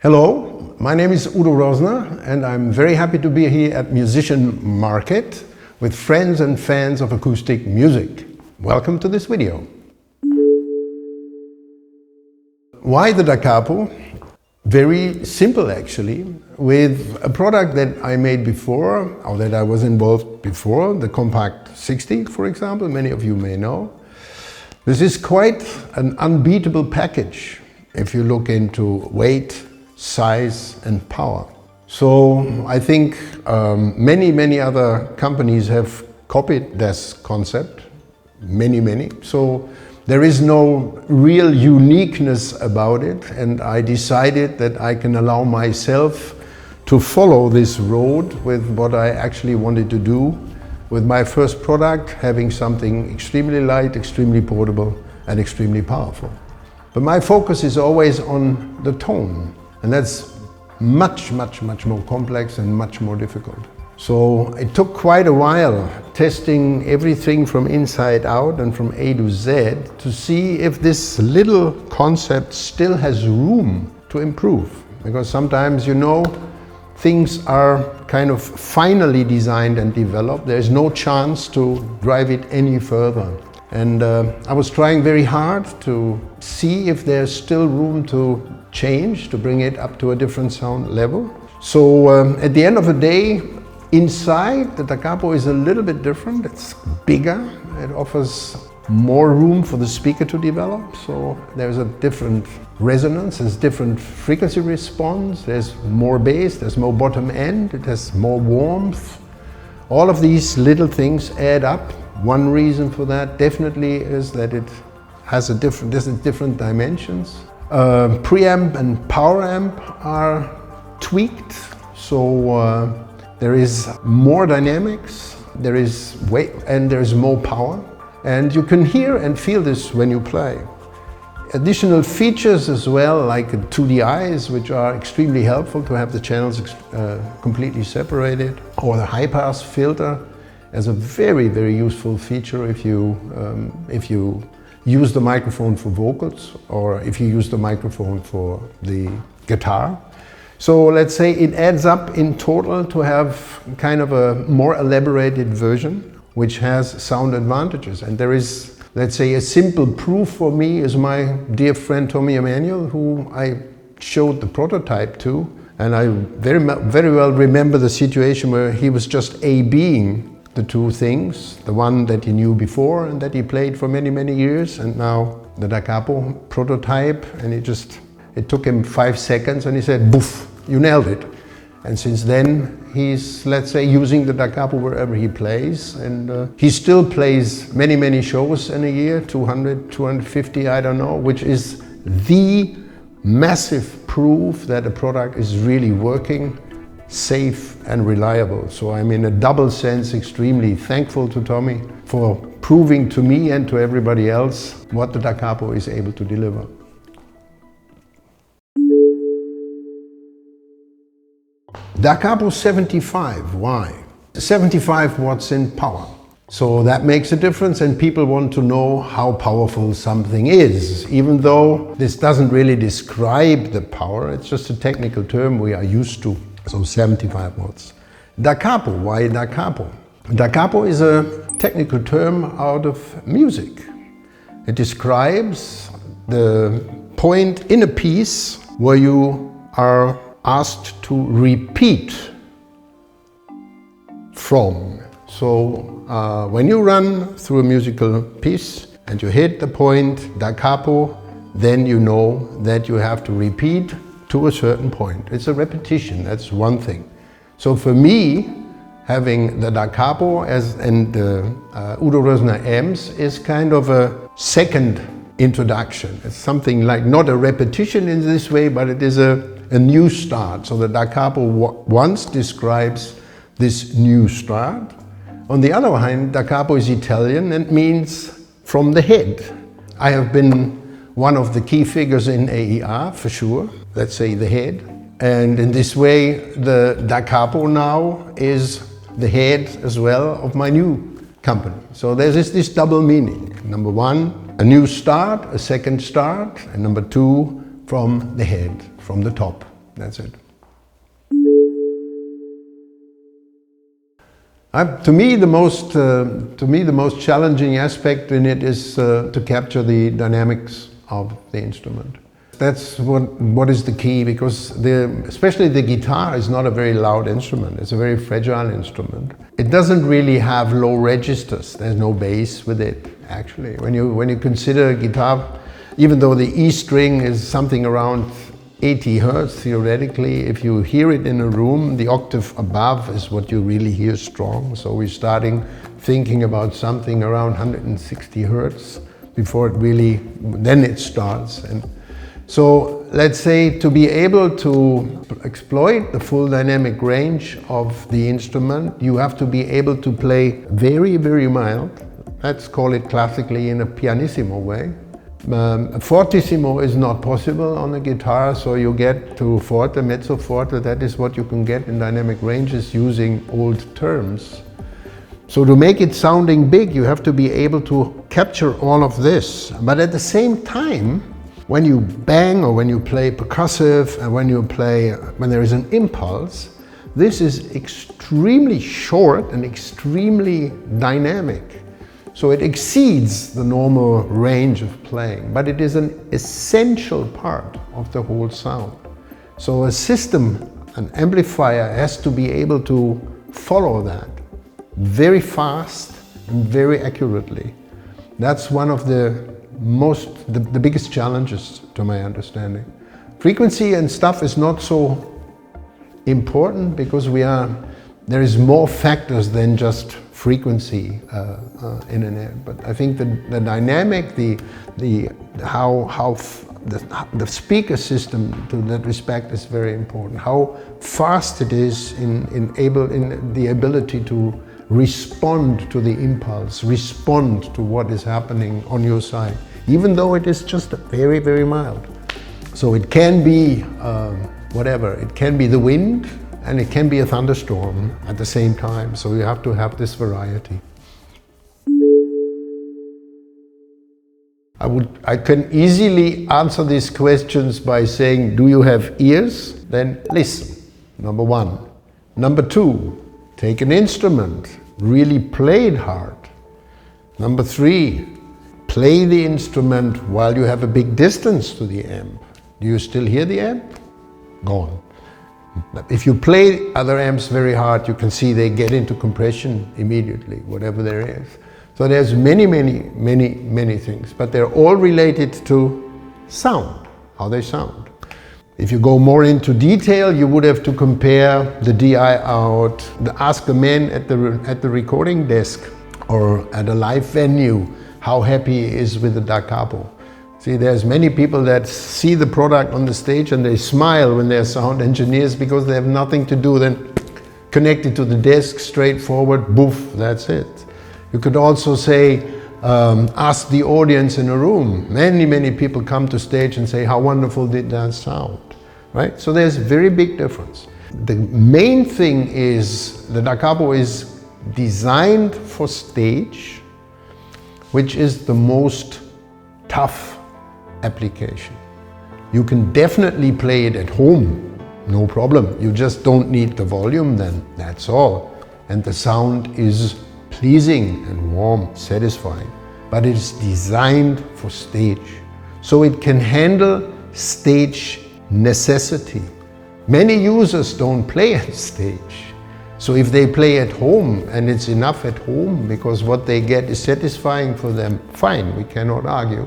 Hello, my name is Udo Roesner and I'm very happy to be here at Musician Market with friends and fans of acoustic music. Welcome to this video. Why the Da Capo? Very simple actually, with a product that I made before, or that I was involved before, the Compact 60 for example, many of you may know. This is quite an unbeatable package if you look into weight, size and power. So I think many other companies have copied this concept, many. So there is no real uniqueness about it, and I decided that I can allow myself to follow this road with what I actually wanted to do with my first product, having something extremely light, extremely portable and extremely powerful. But my focus is always on the tone. And that's much more complex and much more difficult. So it took quite a while testing everything from inside out and from A to Z to see if this little concept still has room to improve. Because sometimes, you know, things are kind of finally designed and developed. There's no chance to drive it any further. And I was trying very hard to see if there's still room to change, to bring it up to a different sound level. So at the end of the day, inside the Da Capo is a little bit different. It's bigger, it offers more room for the speaker to develop. So there's a different resonance, there's different frequency response, there's more bass, there's more bottom end, it has more warmth. All of these little things add up. One reason for that definitely is that it has different dimensions. Preamp and power amp are tweaked, so there is more dynamics, there is weight and there is more power, and you can hear and feel this when you play. Additional features as well, like 2D eyes, which are extremely helpful to have the channels completely separated, or the high pass filter as a very useful feature if you use the microphone for vocals or if you use the microphone for the guitar. So let's say it adds up in total to have kind of a more elaborated version which has sound advantages. And there is, let's say, a simple proof for me is my dear friend Emmanuel, who I showed the prototype to, and I very well remember the situation where he was just A-Bing the two things, the one that he knew before and that he played for many years, and now the Da Capo prototype, and it took him 5 seconds and he said, "Boof, you nailed it." And since then he's, let's say, using the Da Capo wherever he plays, and he still plays many shows in a year, 200, 250, I don't know, which is the massive proof that a product is really working, safe and reliable. So I'm in a double sense extremely thankful to Tommy for proving to me and to everybody else what the Da Capo is able to deliver. Da Capo 75, why? 75 watts in power. So that makes a difference, and people want to know how powerful something is, even though this doesn't really describe the power, it's just a technical term we are used to. So 75 watts. Da Capo, why Da Capo? Da Capo is a technical term out of music. It describes the point in a piece where you are asked to repeat from. So when you run through a musical piece and you hit the point Da Capo, then you know that you have to repeat to a certain point. It's a repetition, that's one thing. So for me, having the Da Capo and Udo Roesner amps is kind of a second introduction. It's something like not a repetition in this way, but it is a new start. So the Da Capo once describes this new start. On the other hand, Da Capo is Italian and means from the head. I have been one of the key figures in AER for sure, let's say the head. And in this way, the Da Capo now is the head as well of my new company. So there's this double meaning. Number one, a new start, a second start, and number two, from the head, from the top. That's it. To me, the most challenging aspect in it is to capture the dynamics of the instrument. That's what is the key, because especially the guitar is not a very loud instrument. It's a very fragile instrument. It doesn't really have low registers. There's no bass with it, actually. When you consider a guitar, even though the E string is something around 80 hertz theoretically, if you hear it in a room, the octave above is what you really hear strong. So we're starting thinking about something around 160 hertz before it really, then it starts. And so let's say to be able to exploit the full dynamic range of the instrument, you have to be able to play very, very mild. Let's call it classically in a pianissimo way. Fortissimo is not possible on a guitar, so you get to forte, mezzo forte. That is what you can get in dynamic ranges using old terms. So to make it sounding big, you have to be able to capture all of this. But at the same time, when you bang or when you play percussive and when there is an impulse, this is extremely short and extremely dynamic. So it exceeds the normal range of playing, but it is an essential part of the whole sound. So a system, an amplifier, has to be able to follow that very fast and very accurately. That's one of the biggest challenges, to my understanding. Frequency and stuff is not so important because there is more factors than just frequency in an amp. But I think the dynamic, how the speaker system to that respect is very important. How fast it is in the ability to respond to the impulse, respond to what is happening on your side, even though it is just very, very mild. So it can be whatever. It can be the wind, and it can be a thunderstorm at the same time. So you have to have this variety. I can easily answer these questions by saying, do you have ears? Then listen, number one. Number two, take an instrument, really play it hard. Number three, play the instrument while you have a big distance to the amp. Do you still hear the amp? Gone. If you play other amps very hard, you can see they get into compression immediately, whatever there is. So there's many things, but they're all related to sound, how they sound. If you go more into detail, you would have to compare the DI out, ask the man at the recording desk or at a live venue how happy he is with the Da Capo. See, there's many people that see the product on the stage and they smile when they're sound engineers because they have nothing to do than connect it to the desk, straightforward, boof, that's it. You could also say, ask the audience in a room. Many people come to stage and say, how wonderful did that sound, right? So there's a very big difference. The main thing is the Da Capo is designed for stage, which is the most tough application. You can definitely play it at home, no problem. You just don't need the volume then, that's all. And the sound is pleasing and warm, satisfying. But it's designed for stage. So it can handle stage necessity. Many users don't play at stage. So if they play at home and it's enough at home because what they get is satisfying for them, fine, we cannot argue.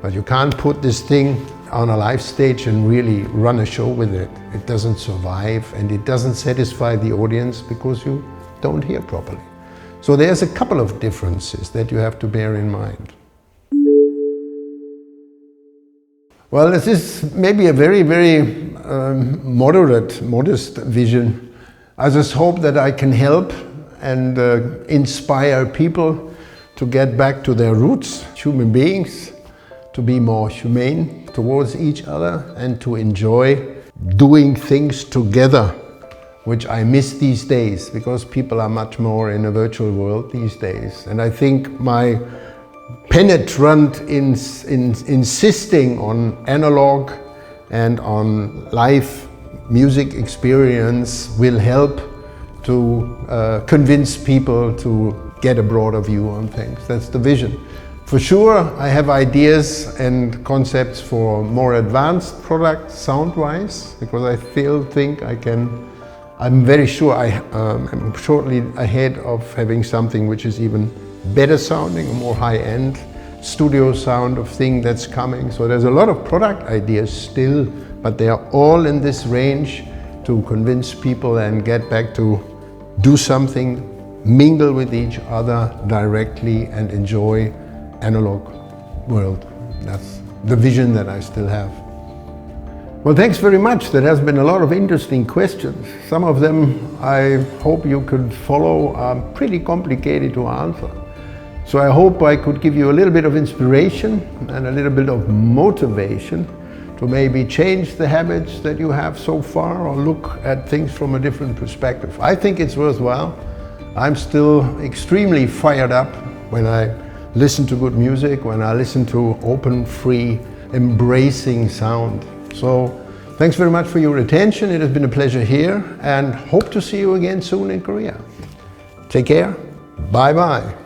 But you can't put this thing on a live stage and really run a show with it. It doesn't survive and it doesn't satisfy the audience because you don't hear properly. So there's a couple of differences that you have to bear in mind. Well, this is maybe a very modest vision. I just hope that I can help and inspire people to get back to their roots, human beings, to be more humane towards each other and to enjoy doing things together, which I miss these days because people are much more in a virtual world these days. And I think my penetrant insisting on analog and on live music experience will help to convince people to get a broader view on things. That's the vision. For sure, I have ideas and concepts for more advanced products sound-wise, because I still think I'm very sure I'm shortly ahead of having something which is even better sounding, a more high-end studio sound of thing that's coming. So there's a lot of product ideas still, but they are all in this range to convince people and get back to do something, mingle with each other directly and enjoy analog world. That's the vision that I still have. Well, thanks very much. There has been a lot of interesting questions. Some of them I hope you could follow are pretty complicated to answer. So I hope I could give you a little bit of inspiration and a little bit of motivation to maybe change the habits that you have so far or look at things from a different perspective. I think it's worthwhile. I'm still extremely fired up when I listen to good music, when I listen to open, free, embracing sound. So thanks very much for your attention. It has been a pleasure here, and hope to see you again soon in Korea. Take care. Bye-bye.